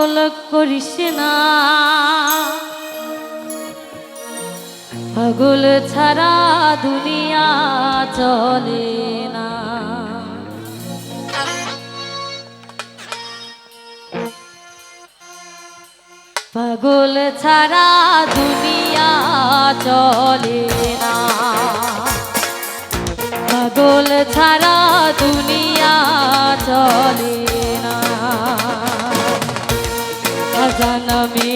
পাগল করিস না, পাগল ছাড়া দুনিয়া চলে না। পাগল ছাড়া দুনিয়া চলে না, পাগল ছাড়া দুনিয়া চলে না। জানমে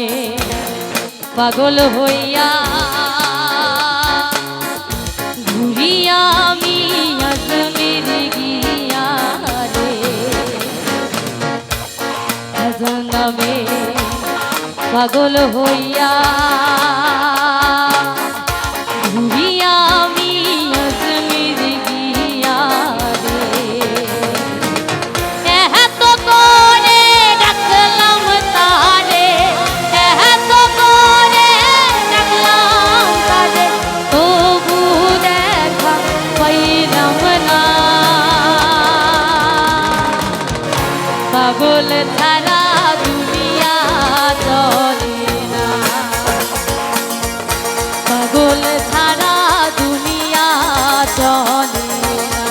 পাগল হইয়া ঘুরিয়া আমি আজমির গিয়া রে, জানমে পাগল হইয়া ঘুরিয়া আমি আজমির গিয়া রে। এত করে ডাকলাম তারে, এত করে ডাকলাম তারে, তবু দেখা পাইলাম না। পাগল ছাড়া দুনিয়া চলে না, পাগল ছাড়া দুনিয়া চলে না।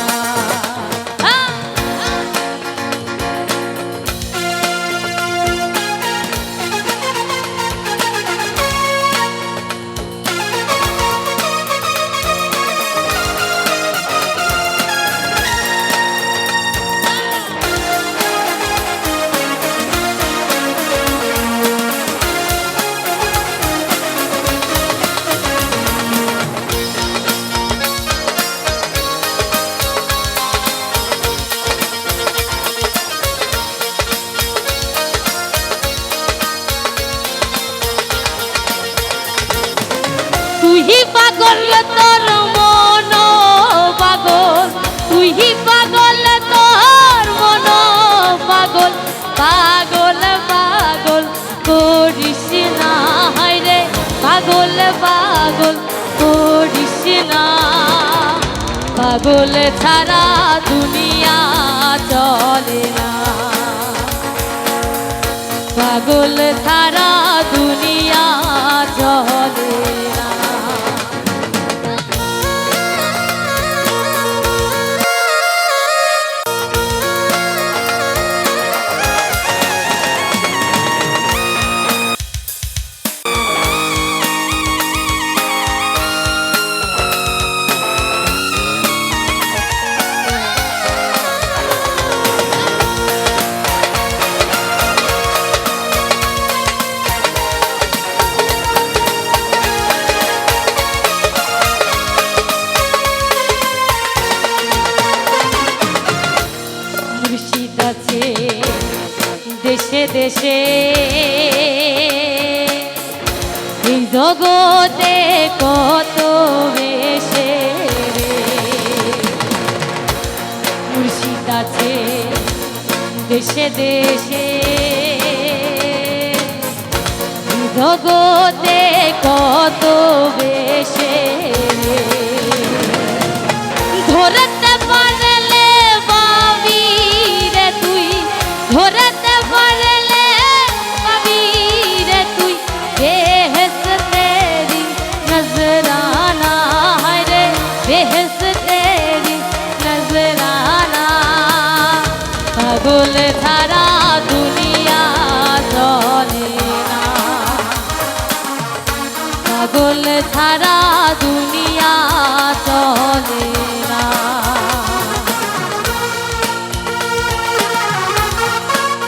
তুই পাগল তোর মন পাগল, তুই পাগল তোর মন পাগল, পাগল পাগল করিস না রে, পাগল পাগল করিস না। পাগল ছাড়া দুনিয়া চলে না, পাগল ছাড়া দুনিয়া চলে না। দেশে দেশে এই জগতে কত বেশে মুর্শিদ আছে দেশে দেশে, জগতে কত বেশে ধরতে পারলে পাবি রে তুই, ধরতে পারলে পাবি রে তুই বেহেশতেরি নজরানা রে, বেহেশতেরি নজরানা। পাগল ছাড়া দুনিয়া চলে না, পাগল ছাড়া দুনিয়া চলে না।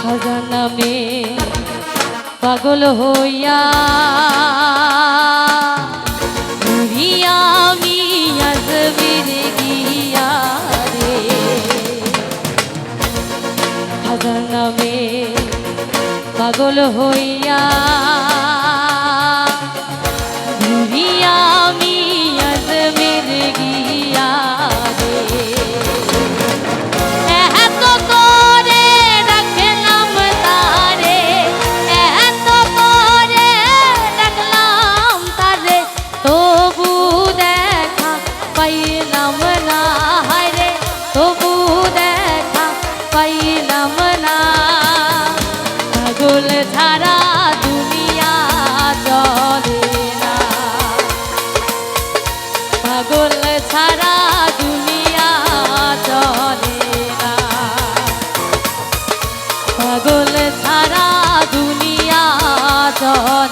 খজানমে পাগল হইয়া ঘুরিয়া আমি আজমির গিয়া রে, খজানমে পাগল হইয়া ঘুরিয়া আমি আজমির গিয়া রে। এত করে ডাকলাম তারে, এত করে ডাকলাম তারে, তবু দেখা পাইলাম না রে, তবু দেখা পাইলাম না। পাগল ছাড়া পাগল ছাড়া দুনিয়া চলে